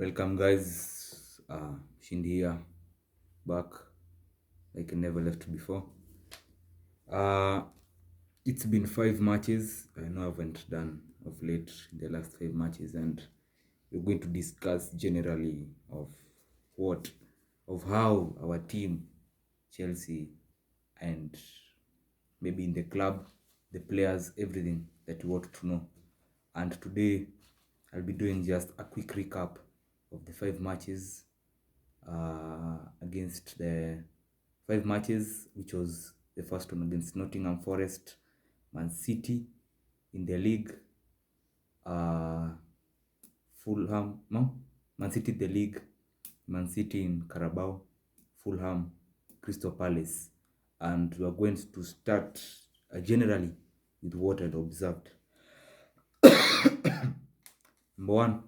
Welcome, guys. Shindy here, back like I never left before. Uh, it's been 5 matches. I know I haven't done of late the last 5 matches, and we're going to discuss generally what, of how our team, Chelsea, and maybe in the club, the players, everything that you want to know. And today, I'll be doing just a quick recap of the 5 matches against the 5 matches, which was the first one against Nottingham Forest, Man City in the league, Fulham, no, Man City in the league, Man City in Carabao, Fulham, Crystal Palace, and we are going to start generally with what I'd observed. Number one,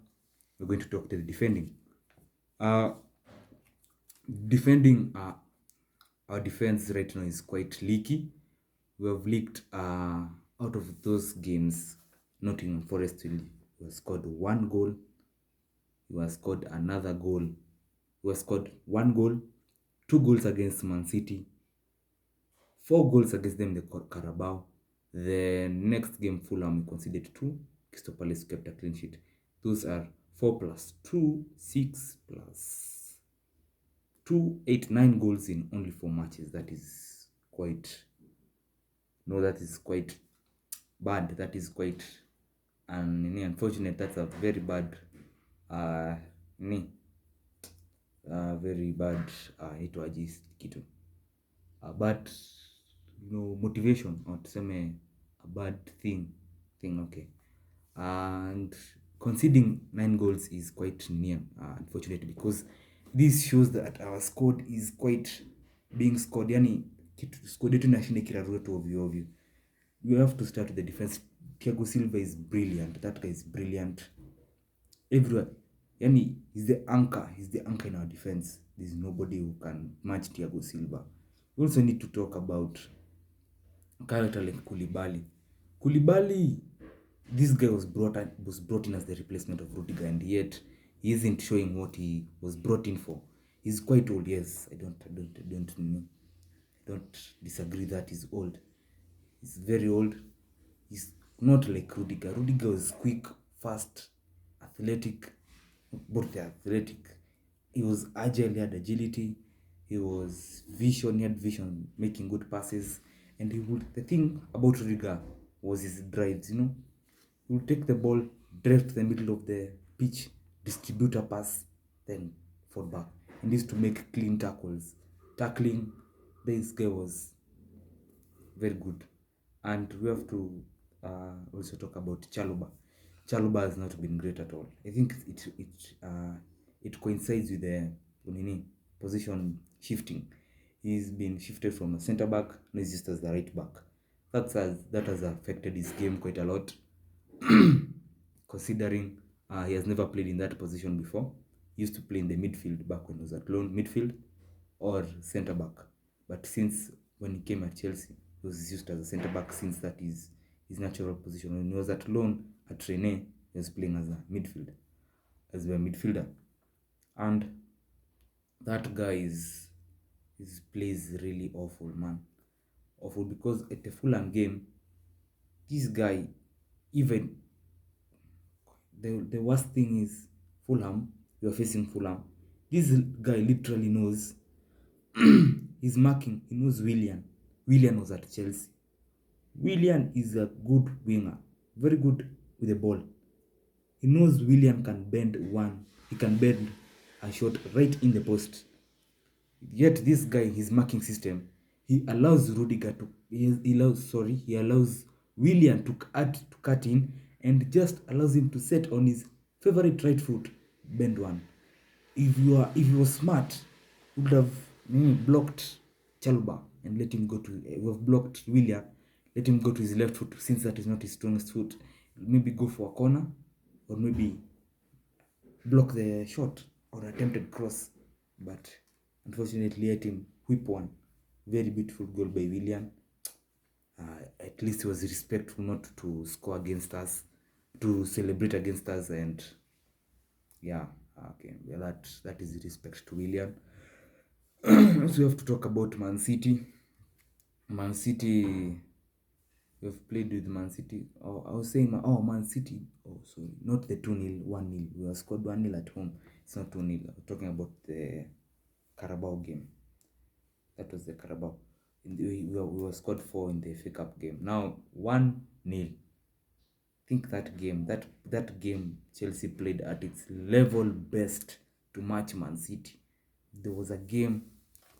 we're going to talk to the defending. Uh, defending our defense right now is quite leaky. We have leaked out of those games. Nottingham Forest will scored one goal. We have scored another goal. We have scored one goal, 2 goals against Man City, 4 goals against them in the Carabao. The next game, Fulham, we conceded 2. Crystal Palace kept a clean sheet. Those are 4 plus 2, 6 plus 2, 8, 9 goals in only 4 matches. That is quite bad. That is quite unfortunate. That's a very bad very bad haitwaji kitu but motivation or tuseme a bad thing okay. And conceding 9 goals is quite near unfortunately, because this shows that our squad is quite being scored, yani squad yetu inashinda kirarua tu ovyo ovyo. We have to start with the defense. Thiago Silva is brilliant. That guy is brilliant everywhere. Yani, he's the anchor in our defense. There's nobody who can match Thiago Silva. We also need to talk about character like Koulibaly. This guy was brought in as the replacement of Rudiger, and yet he isn't showing what he was brought in for. He's quite old, yes. I don't disagree that he's old. He's very old. He's not like Rudiger. Rudiger was quick, fast, athletic. Both the athletic. He was agile, he had agility. He had vision, making good passes. And the thing about Rudiger was his drives, He would take the ball, drive to the middle of the pitch, distribute a pass, then fall back. He needs to make clean tackles. Tackling, this guy was very good. And we have to also talk about Chalobah. Chalobah has not been great at all. I think it coincides with the position shifting. He's been shifted from a centre back, now he's just as the right back. That has affected his game quite a lot, considering he has never played in that position before. He used to play in the midfield back when he was at loan midfield or centre back. But since when he came at Chelsea, he was used as a centre back, since that is his natural position. When he was at loan at Rennes, he was playing as a midfielder. And that guy his play is really awful, man. Awful, because at the Fulham game, this guy, even the worst thing is Fulham, we are facing Fulham. This guy literally knows he's marking. He knows Willian. Willian was at Chelsea. Willian is a good winger, very good with the ball. He knows Willian can bend he can bend a shot right in the post. Yet this guy, his marking system, he allows Willian to cut in, and just allows him to set on his favorite right foot, bend one. If he was smart, he would have blocked Chalobah and let him go to. We have blocked Willian, let him go to his left foot, since that is not his strongest foot. Maybe go for a corner, or maybe block the shot or attempted cross. But unfortunately, let him whip one. Very beautiful goal by Willian. At least he was respectful not to score against us, to celebrate against us, and Okay, yeah, that is respect to Willian. So we have to talk about Man City. Man City, we've played with Man City. Oh, I was saying, Man City. Oh, sorry, not the 2-0, 1-0. We were scored 1-0 at home. It's not 2-0. I'm talking about the Carabao game. That was the Carabao. We were scored 4 in the FA Cup game. Now 1-0. Think that game Chelsea played at its level best to match Man City. There was a game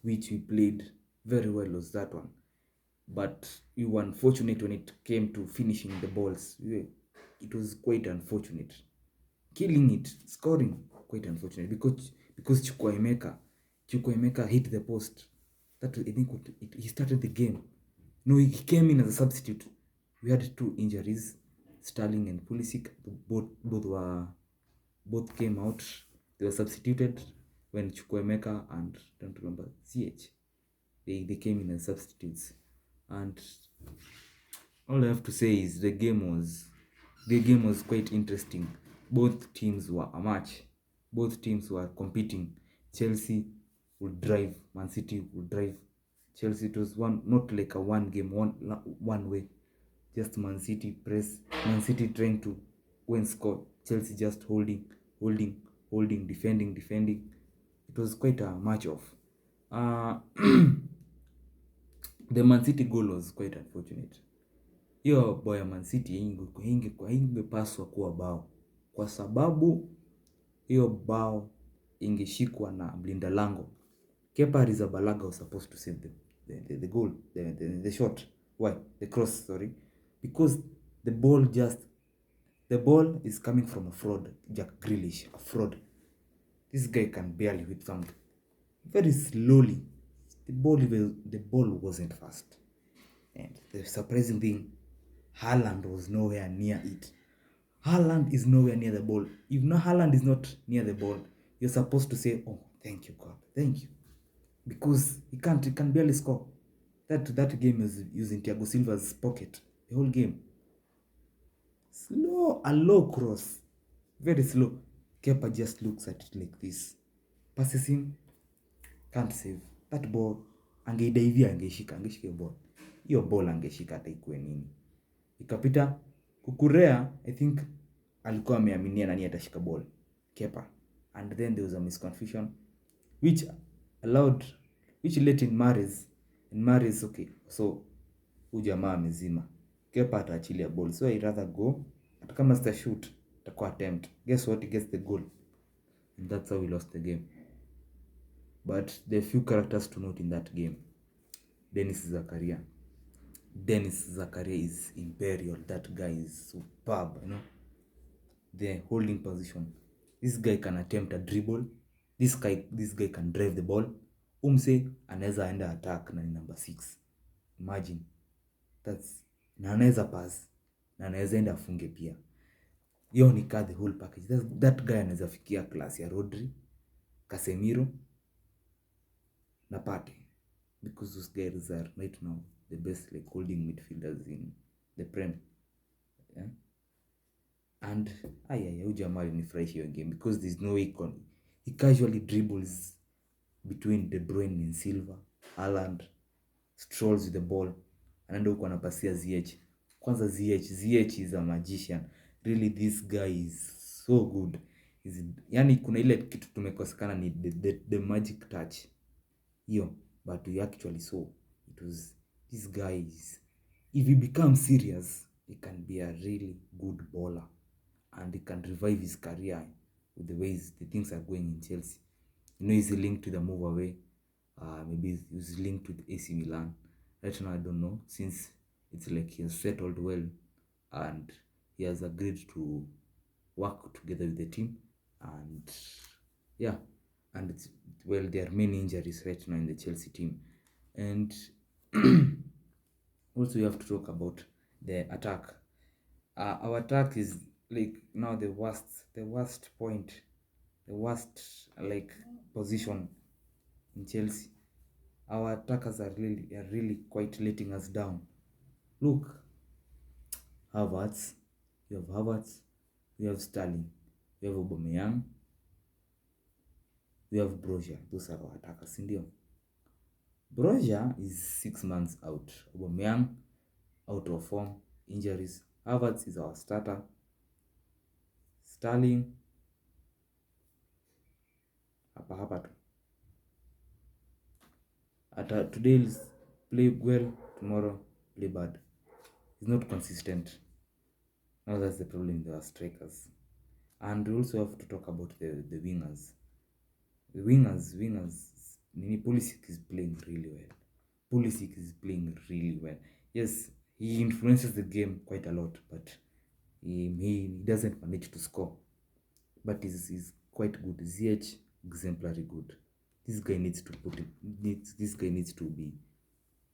which we played very well, was that one. But we were unfortunate when it came to finishing the balls. It was quite unfortunate. Killing it, scoring, quite unfortunate because Chukwuemeka hit the post. That I think he started the game. No, he came in as a substitute. We had 2 injuries, Sterling and Pulisic. Both came out. They were substituted when Chukwuemeka and don't remember CH. They came in as substitutes. And all I have to say is the game was quite interesting. Both teams were a match. Both teams were competing. Chelsea would drive, Man City would drive. Chelsea, it was not like a one game, one way. Just Man City press, Man City trying to go and score. Chelsea just holding, defending. It was quite a match off. The Man City goal was quite unfortunate. Hiyo boy ya Man City ingepaswa kuwa bao, kwa sababu hiyo bao ingeshikwa na mlinda lango. Kepa Arrizabalaga was supposed to save the goal, the shot. Why? The cross, sorry. Because the ball is coming from a fraud, Jack Grealish, a fraud. This guy can barely hit something. Very slowly. The ball wasn't fast. And the surprising thing, Haaland was nowhere near it. Haaland is nowhere near the ball. If no Haaland is not near the ball, you're supposed to say, "Oh, thank you, God, thank you," because he can barely score. That game is using Thiago Silva's pocket the whole game. Slow, a low cross, very slow. Kepa just looks at it like this, passes him, can't save that ball. Angeidavia angeshika ball. Hiyo ball angeshika hata ikuwe nini. Ikapita Kukurea, I think alikuwa ameaminia nani atashika ball, Kepa. And then there was a misconfusion which let in Mahrez, okay, so huyu jamaa amezima, Kepa ataachilia ball, so I rather go, hata kama sita shoot atakuwa attempt. Guess what, he gets the goal, and that's how we lost the game. But there are few characters to note in that game. Dennis Zakaria is imperial. That guy is superb, The holding position. This guy can attempt a dribble. This guy can drive the ball. Umse anaweza enda attack na ni number 6. Imagine. Na anaweza pass. Na anaweza enda afunge pia. Hiyo ni the whole package. That guy anaweza fikia class ya Rodri, Casemiro na Partey. Because those guys are right now the best like holding midfielders in the Prem. Yeah? And huyu jamaa alinifurahisha hiyo game because there's no icon. He casually dribbles between De Bruyne and Silva. Haaland strolls with the ball, anaenda huko anapasia ZH. Kwanza ZH is a magician. Really, this guy is so good. Yani kuna ile kitu tumekosekana ni the magic touch. Hiyo, but we actually saw it was this guy if he becomes serious, he can be a really good bowler. And he can revive his career with the ways the things are going in Chelsea. He's linked to the move away. Maybe he's linked with AC Milan. Right now, I don't know. Since it's like he has settled well and he has agreed to work together with the team. And yeah, and there are many injuries right now in the Chelsea team. And also you have to talk about the attack. Our attack is like now the worst point, the worst like position in Chelsea. Our attackers are really quite letting us down. Look, you have Havertz, you have Sterling, you have Aubameyang, We have Brozier. Those are our attackers, sindio? Brozier is 6 months out. Aubameyang out of form, injuries. Havertz is our starter. Sterling hapa tu. Today play well, tomorrow play bad. He's not consistent. Now that's the problem with our strikers. And we also have to talk about the wingers. The wingers, Pulisic is playing really well. Pulisic is playing really well. Yes, he influences the game quite a lot, but he doesn't manage to score. But he's quite good. ZH, exemplary good. This guy needs to be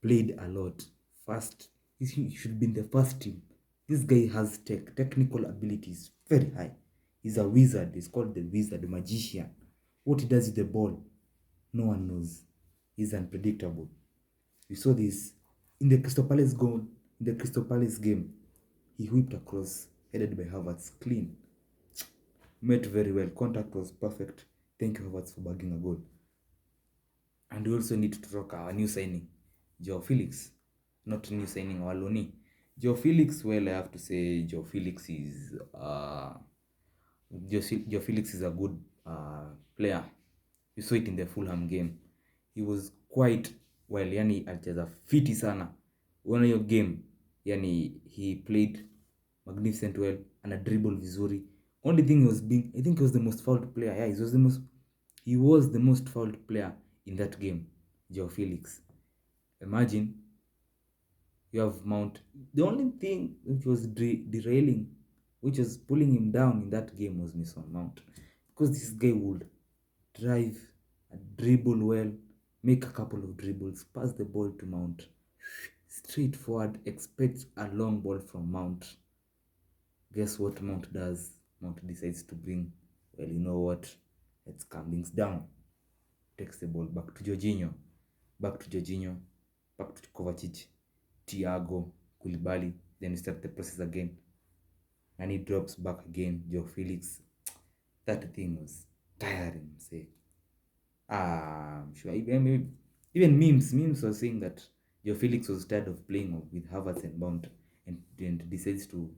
played a lot. Fast. He should be in the first team. This guy has technical abilities very high. He's a wizard. He's called the wizard, the magician. What he does with the ball, no one knows. He's unpredictable. We saw this in the Crystal Palace goal. In the Crystal Palace game, he whipped across, headed by Havertz, clean. Met very well. Contact was perfect. Thank you, Havertz, for bagging a goal. And we also need to talk our new signing, Joao Felix. Not new signing, our loanee. Joao Felix, well, I have to say Joao Felix is a good player. You saw it in the Fulham game. He was quite well, yani alicheza fiti sana. Unaona hiyo game, yani he played magnificent well, ana dribble vizuri. Only thing I think he was the most fouled player. Yeah, he was the most fouled player in that game, Joao Felix. Imagine you have Mount. The only thing which was derailing, which was pulling him down in that game, was Mason Mount, because this guy would drive, dribble well, make a couple of dribbles, pass the ball to Mount, straight forward, expect a long ball from Mount. Guess what Mount does? Mount decides to bring, well, you know what? Let's calm things down. Takes the ball back to Jorginho, back to Kovacic, Thiago, Koulibaly. Then we start the process again. And he drops back again, Joao Felix. That thing was tiring, say. I'm sure. Even memes were saying that Joao Felix was tired of playing with Havertz and Mount and decides to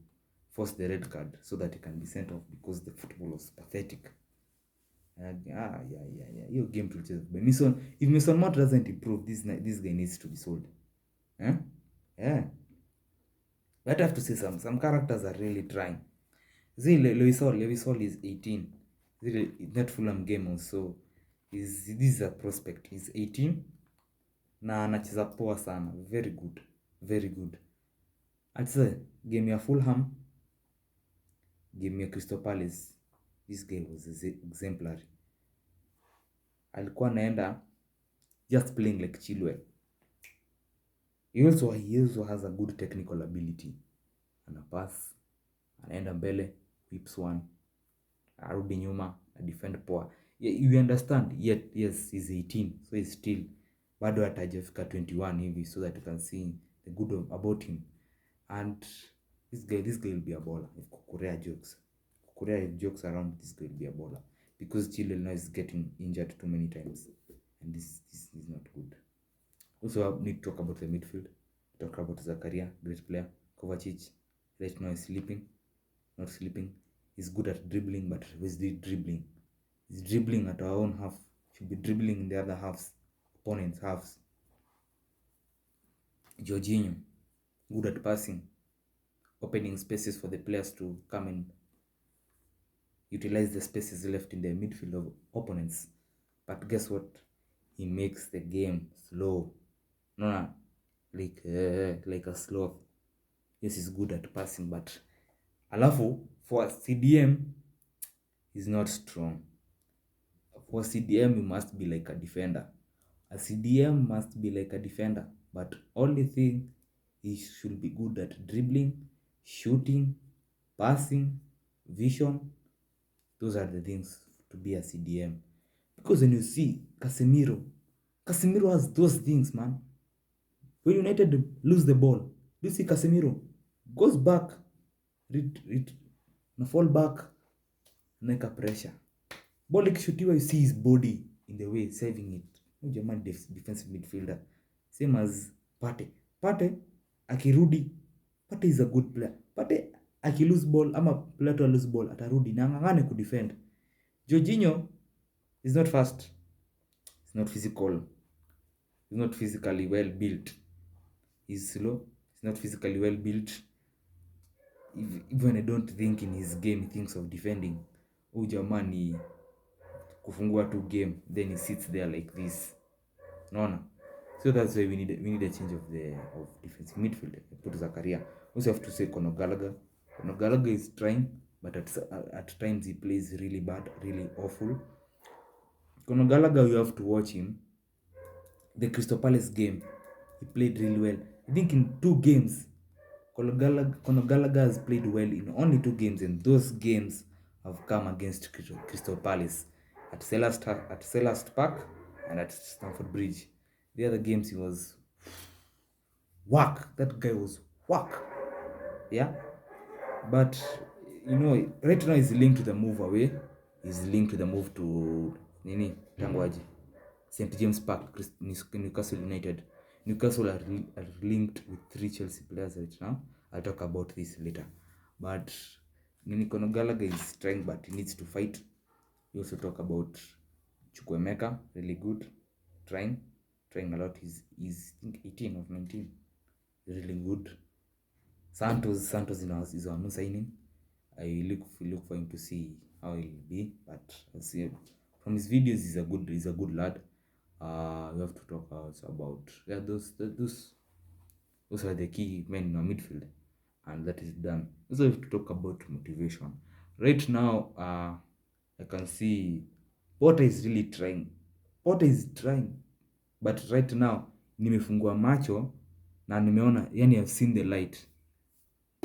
force the red card so that he can be sent off because the football was pathetic. Your game to just by if Mason Mount doesn't improve, this guy needs to be sold. Yeah. But I have to say some characters are really trying. Lewis Hall is 18. That Fulham game also this is a prospect. He's 18 na anacheza poa sana. Very good. Atsa game ya Fulham, game ya Crystal Palace, this guy was exemplary. Alikuwa anaenda just playing like Chilwell. He also has a good technical ability. Ana pass, anaenda mbele, whips one, arudi nyuma, defend poa. You understand? Yet yes, he's 18, so he's still bado atajafika 21 hivi, so that you can see the good about him. And this guy will be a baller. If Kukurea jokes around, this guy will be a baller, because Chilwell now is getting injured too many times, and this is not good. Also, I need to talk about the midfield. Talk about Zakaria, great player. Kovacic, right now is not sleeping. He's good at dribbling, but where's the dribbling? He's dribbling at our own half. Should be dribbling in the other halves, opponent's halves. Jorginho, good at passing, opening spaces for the players to come and utilize the spaces left in the midfield of opponents. But guess what? He makes the game slow. No, like a sloth. Yes, he's good at passing, but alafu for CDM, he's not strong. For CDM, he must be like a defender. A CDM must be like a defender, but only thing, he should be good at dribbling, shooting, passing, vision. Those are the things to be a CDM. Because when you see Casemiro has those things, man. When United lose the ball, do you see Casemiro goes back, fall back, make a pressure. Ball ikishutiwa, you see his body in the way saving it. Huyu jamaa ni defensive midfielder. Same as Pate. Pate akirudi, Pate is a good player. Pate akilose ball ama player to lose ball atarudi na ngangane kudefend. Jorginho is not fast. He's not physical. He's not physically well built. He's slow. He's not physically well built. Even I don't think in his game he thinks of defending. Huyu jamaa ni kufungua tu game, then he sits there like this. Unaona? So that's why we need a change of defensive midfield. Put Zakaria. Also have to say Conor Gallagher. Conor Gallagher is trying, but at times he plays really bad, really awful. Conor Gallagher, you have to watch him. The Crystal Palace game, he played really well. I think in 2 games, Conor Gallagher has played well in only 2 games, and those games have come against Crystal Palace at Selhurst Park and at Stamford Bridge. The other games he was whack. That guy was whack. Yeah. But right now he's linked to the move away. He's linked to the move to Tangwaji, St. James Park, Newcastle United. Newcastle are linked with 3 Chelsea players right now. I'll talk about this later. But Conor Gallagher is trying, but he needs to fight. We also talk about Chukwuemeka, really good, trying a lot. He's I think 18 or 19. Really good. Santos is our new signing. I look for him to see how he'll be, but I'll see. From his videos, he's a good lad. We have to talk also about those are the key men in our midfield, and that is done. Also, we have to talk about motivation. Right now, I can see Potter is really trying. But right now nimefungua macho na nimeona, yani I've seen the light.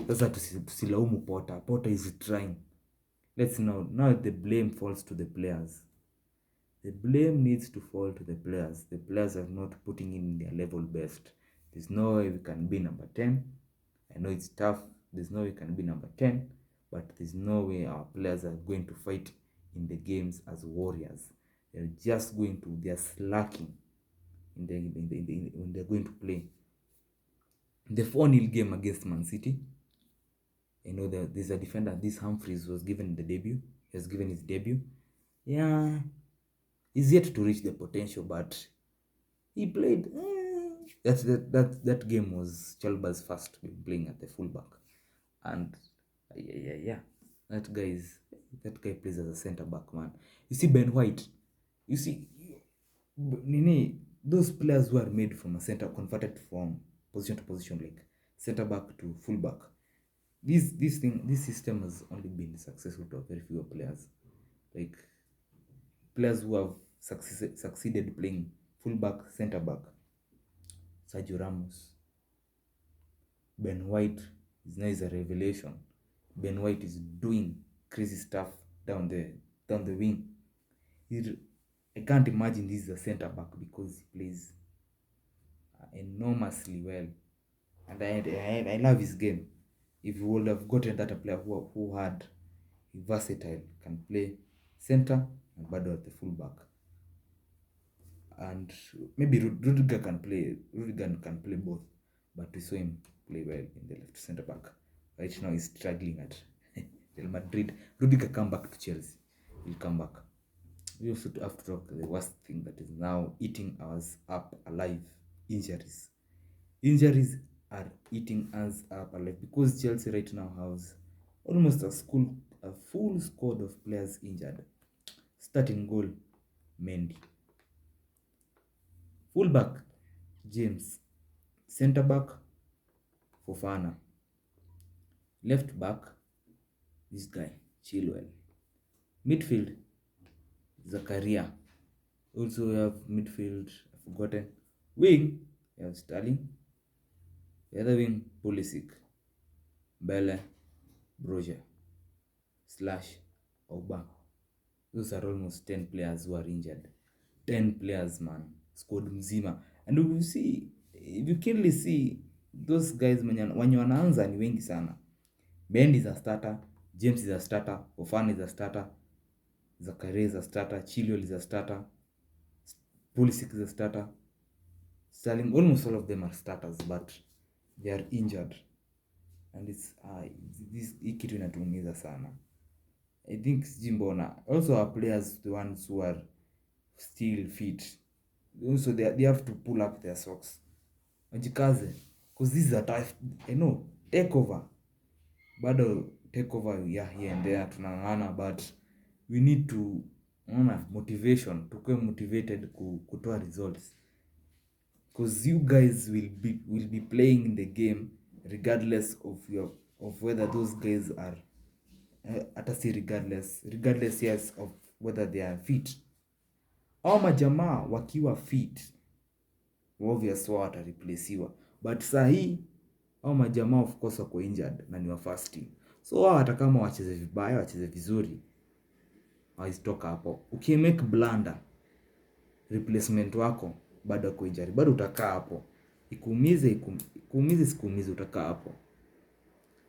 Sasa tusilaumu Potter. Potter is trying. Let's now the blame falls to the players. The blame needs to fall to the players. The players are not putting in their level best. There's no way we can be number 10. I know it's tough. There's no way we can be number 10, but there's no way our players are going to fight in the games as warriors. They're slacking when they're going to play. The 4-0 game against Man City, I know that there's a defender, this Humphries was given the debut. He has given his debut. Yeah, he's yet to reach the potential, but he played. That game was Chalba's first playing at the fullback, and yeah, that guy plays as a center back, man. You see Ben White, you see those players who are made from a center, converted from position to position, like center back to fullback. This system has only been successful to a very few players, like players who have succeeded playing fullback, center back. Sergio Ramos. Ben White is a revelation. Ben White is doing crazy stuff down the wing. I can't imagine this is a center back because he plays enormously well, and I love his game. If you would have gotten that a player who had versatile, can play center and bado at the fullback, and maybe Rudiger can play both, but we saw him play well in the left center back. Right now he's struggling at Real Madrid. Rudiger come back to Chelsea. He'll come back. We also have to talk the worst thing that is now eating us up alive: injuries. Injuries are eating us up alive because Chelsea right now has almost a full squad of players injured. Starting goal, Mendy. Fullback, James. Center back, Fofana. Left back, this guy, Chilwell. Midfield, Zakaria. Also we have midfield, I've forgotten. Wing, we have Sterling. The other wing, Pulisic, Bele, Broja, / Ogba. Those are almost 10 players who are injured. 10 players, man. Squad mzima. And if you clearly see, those guys wenye wanaanza ni wengi sana. Mendy is a starter, James is a starter, Fofana is a starter, Zakaria is a starter, Chilwell is a starter. Pulisic is a starter. Sterling, almost all of them are starters, but they are injured. And it's hii kitu inatuumiza sana. I think sijui mbona. Also our players, the ones who are still fit, also they have to pull up their socks. Wajikaze. Because this is a tough, take over. Bado take over, yeah, here and there, tunang'ana, but we need to, motivation, tukue motivated kutoa results. Because you guys will be playing in the game regardless of whether those guys are, regardless, yes, of whether they are fit. Au majamaa wakiwa fit, obvious wao watareplaciwa, but sahi au majamaa of course wako injured na ni wa first team, so wao hata kama wacheze vibaya wacheze vizuri, haizitoka hapo. Ukimake blunder, replacement wako bado kwa injury, bado utakaa hapo, ikuumize sikuumize, utakaa hapo.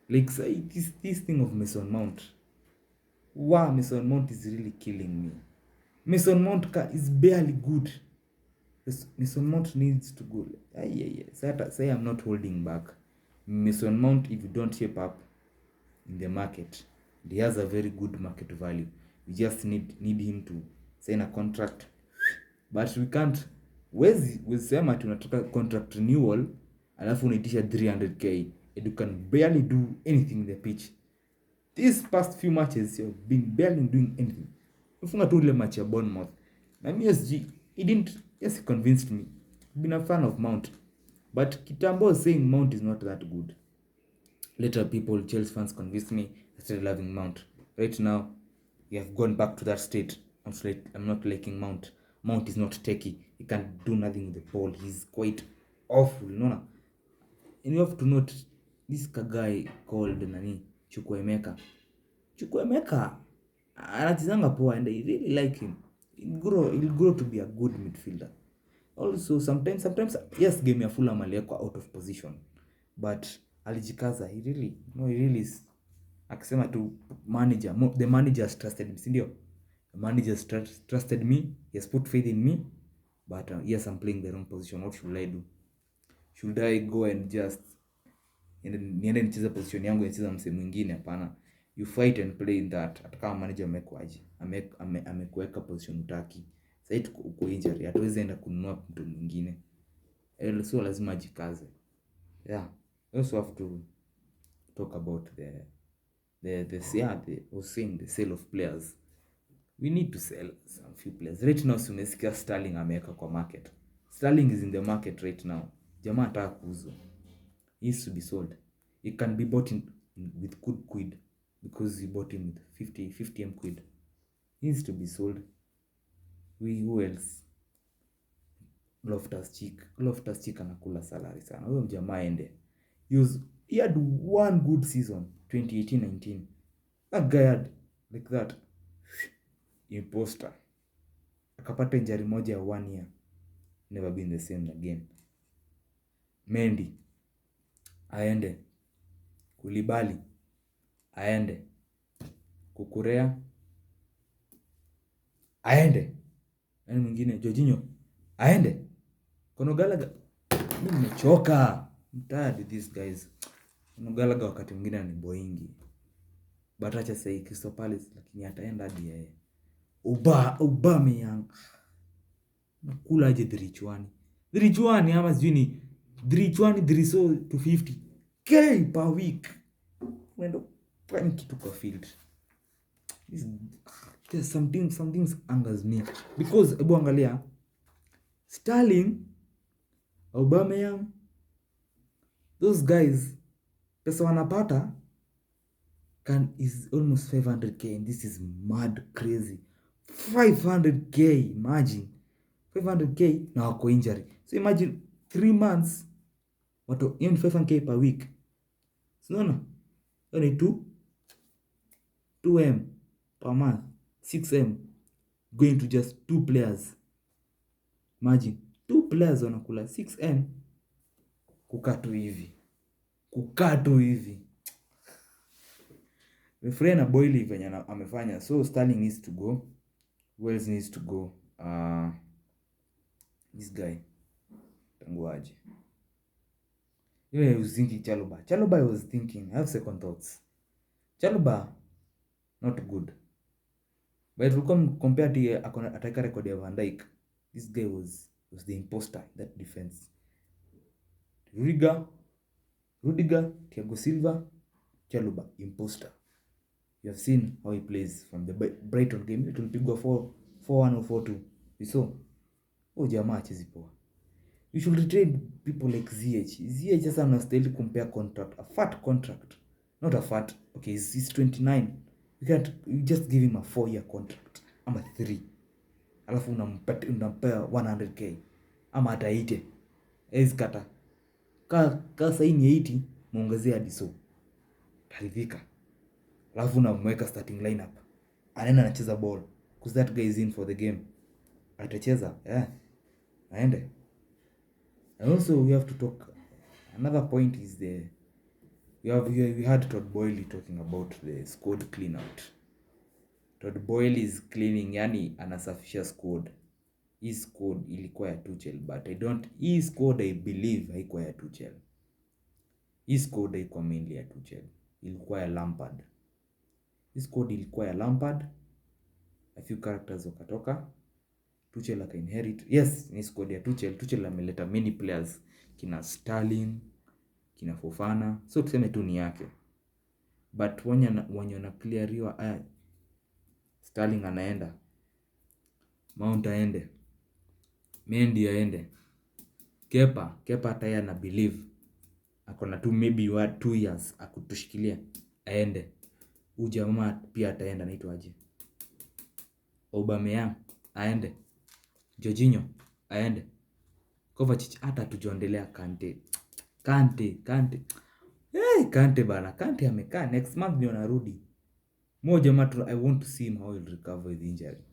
Like say this thing of Mason Mount, Mason Mount is really killing me. Mason Mount is barely good. Mason Mount needs to go. Say I'm not holding back. Mason Mount, if you don't shape up in the market, he has a very good market value. We just need him to sign a contract. But we can't. We sema tunataka contract renewal, alafu unaitisha 300k, and you can barely do anything in the pitch. These past few matches you've been barely doing anything. Ufunga tu ile match ya Bournemouth. Na PSG, he convinced me. I've been a fan of Mount. But Kitambo is saying Mount is not that good. Later people, Chelsea fans, convinced me. I started loving Mount. Right now, we have gone back to that state. I'm not liking Mount. Mount is not techy. He can't do nothing with the ball. He's quite awful. No. And you have to note, this guy called Chukwuemeka. Anachezanga poa, and I really like him. He'll grow to be a good midfielder. Also, sometimes, yes, game ya Fulham aliyekuwa out of position, but alijikaza. He really is. Akisema tu the managers trusted him, sindio? The managers trusted me. He has put faith in me. But yes, I'm playing the wrong position. What should I do? Should I go and just niende nicheze position yangu nicheze mse mwingine? Hapana. You fight and play in that. Hata kama manager amekuweka position utaki. Sasa uko injury, hatuwezi enda kununua mtu mwingine. So lazima ajikaze. Yeah. We also have to talk about the sale of players. We need to sell some few players. Right now, umesikia Sterling ameweka kwa market. Sterling is in the market right now. Jamaa anataka kuuzwa. He needs to be sold. He can be bought with good quid, because he bought him with 50 quid. He needs to be sold. Who else? Loftus-Cheek anakula salary sana. Huyo jamaa ende. He had one good season, 2018-19. That guy had like that. Imposter. Akapata injury moja ya 1 year. Never been the same again. Mendy aende. Koulibaly aende. Kukurea aende. Nani mwingine? Jorginho aende. Conor Gallagher, mimi nimechoka. I'm tired with these guys. Conor Gallagher wakati mwingine ni boingi. But acha say Crystal Palace, lakini ataenda hadi yeye. Aubameyang nakula aje Dirichwani ama sijui ni Dirichwani 250k per week. Wendo fanya kitu kwa field. There's something angers me, because ebu angalia Sterling, Aubameyang, those guys pesa wanapata is almost 500k, and this is mad crazy. 500k, imagine 500k na wako injury. So imagine 3 months watu hiyo 500k per week. Unaona? Hiyo ni 2m per month, 6m going to just 2 players. Imagine 2 players wanakula 6m. Kukaa tu hivi. Refrain na Boyle venye amefanya. So Sterling needs to go. Wells needs to go. This guy tanguaje. I was thinking Chalobah I was thinking, I have second thoughts. Chalobah not good. But compared to attacker record of Van Dijk, this guy was the imposter in that defense. Rudiger, Thiago Silva, Chalobah, imposter. You have seen how he plays from the Brighton game. It will pigwa 4-1 or 4-2. You saw? Oh, jamaa achezi poa. You should retain people like ZH. ZH sasa anastahili compare contract. A fat contract. Not a fat. Okay, he's 29. You just give him a 4-year contract. Ama 3. Alafu unampea 100k. Ama hata 80. Ezi kata. Ka saini 80, muongezea hadi so. Taridhika. Alafu unamweka starting lineup. Anaenda anacheza ball. Because that guy is in for the game. Atacheza. Yeah. Aende. And also we have to talk. Another point is we had Todd Boehly talking about the squad clean out. Todd Boehly is cleaning, yani anasafisha squad. Hii squad ilikuwa ya Tuchel, but hii squad I believe haikuwa ya Tuchel. Hii squad haikuwa mainly ya Tuchel. Ilikuwa ya Lampard. Hii squad ilikuwa ya Lampard. A few characters wakatoka. Tuchel aka inherit. Yes, ni squad ya Tuchel. Tuchel ameleta many players. Kina Sterling, kina Fofana. So tuseme tu ni yake. But wenye na cleariwa, Sterling anaenda. Mount aende. Mendy aende. Kepa hata yeye ana believe. Akona tu maybe 2 years akutushikilia. Aende. Huyu jamaa pia ataenda, anaitwa aje? Aubameyang aende. Jorginho aende. Kovacic hata tujondelea Kante. Kante bana. Kante amekaa, next month ndio anarudi. Moja matu, I want to see him how he'll recover with injury.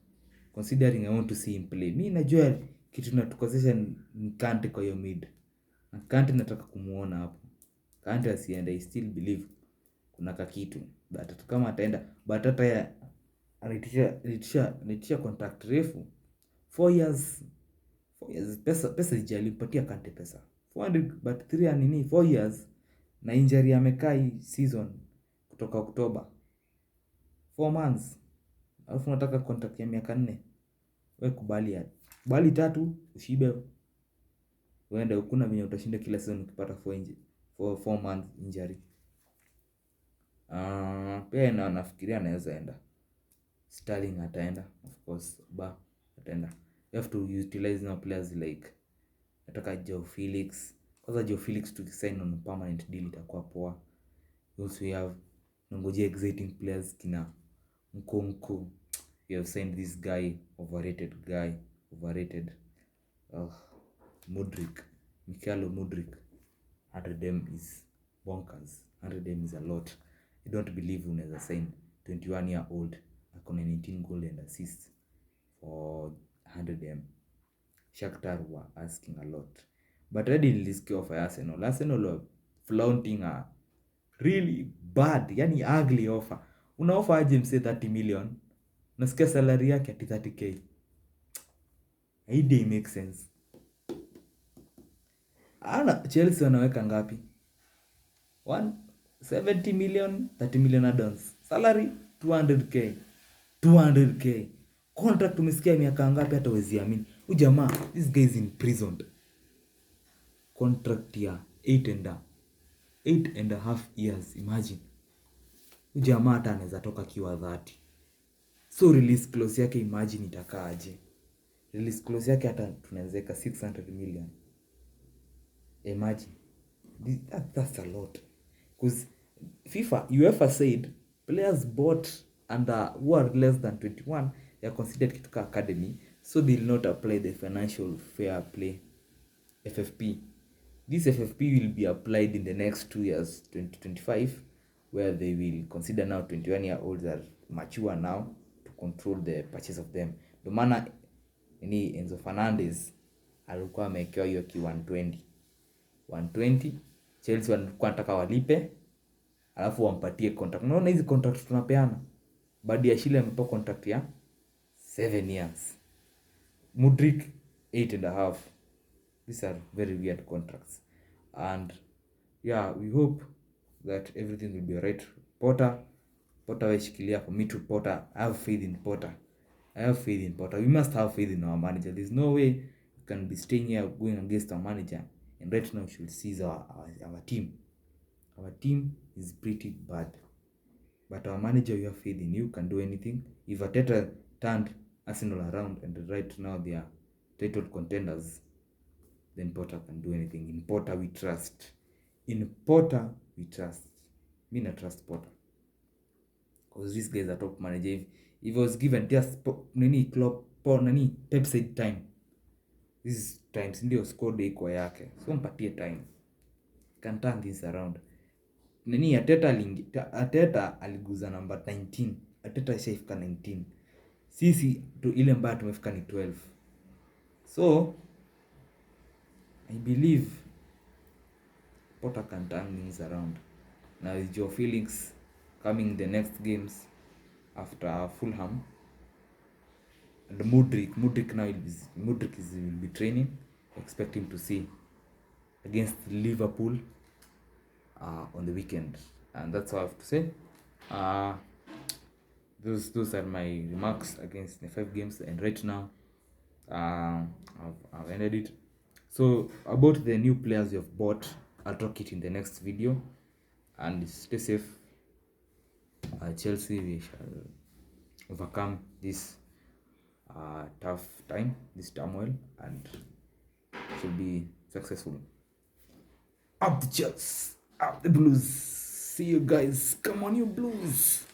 Considering I want to see him play. Mimi najua kitu natukosesha ni Kante kwa hiyo mid. Na Kante nataka kumuona hapo. Kante asiende, I still believe kuna kakitu. But kama ataenda, but hata ya anaitisha contract refu. 4 years. Pesa ijalipatia Kante pesa. 400 but 4 years na injury amekaa hii season kutoka Oktoba. 4 months. Alafu unataka contract ya miaka 4. Wewe kubali 3 ushibe. Uende, ukuna venye utashinda kila season ukipata 4 months injury. Pia nafikiria anaweza enda. Sterling ataenda, of course. Ataenda. You have to utilize now players like nataka Joe Felix. Kwanza Joe Felix tukisign on permanent deal itakuwa poa. Also we have nangojea exciting players kina Nkunku. We have signed this guy, overrated. Mikhailo Mudryk. 100M is bonkers. 100M is a lot. I don't believe unaweza sign 21-year-old akona 19 goal and assists for 100M. Shakhtar were asking a lot. But I didn't risk of Arsenal. Arsenal were flaunting a really bad, yani ugly offer. Una offer aje mse 30 million. Nasikia salary yake ati 30k. It didn't make sense. Chelsea wanaweka ngapi? 70 million, 30 million add-ons. Salary 200k. Contract umesikia miaka ngapi hata huwezi amini. Huyu jamaa, this guy is imprisoned. Contract ya 8.5 years, imagine. Huyu jamaa hata anaweza toka kiwa 30. So release clause yake imagine itakaaje. Release clause yake hata tunawezeka 600 million. Imagine. That's a lot. Because UEFA said players bought under who are less than 21 they are considered kituka academy, so they will not apply the financial fair play FFP. This FFP will be applied in the next 2 years, 2025, where they will consider now 21-year-olds are mature now to control the purchase of them. Ndio maana ni Enzo Fernandez alikuwa amewekewa hiyo 120. Chelsea walikuwa wanataka walipe alafu wampatie contract. Unaona hizi contract tunapeana. Baada ya Shile amepewa contract ya 7 years. Mudryk 8.5. These are very weird contracts. And yeah, we hope that everything will be alright. Potter waishikilia. For me to Potter, I have faith in Potter. We must have faith in our manager. There's no way we can be staying here going against our manager. And right now we should seize our team. Our team is pretty bad. But our manager, we have faith in you, can do anything. If Arteta turned Arsenal around and right now they are title contenders, then Potter can do anything. In Potter we trust. Me not trust Potter. Because this guy is a top manager. If he was given just Pep said time. This times ndio squad iko yake. So mpatie time. Can turn this around. Arteta aliguza namba 19. Arteta ishafika 19. Sisi ile mbaya tumefika ni 12. So I believe Potter can turn things around. Now is your feelings coming the next games after Fulham? And Mudryk will be training. Expect him to see against Liverpool on the weekend. And that's all I have to say. Those are my remarks against the 5 games. And right now, I've ended it. So about the new players you've bought, I'll talk it in the next video. And stay safe. Chelsea, we shall overcome this tough time, this turmoil, and should be successful. Up the Chelsea, up the Blues. See you guys. Come on, you Blues.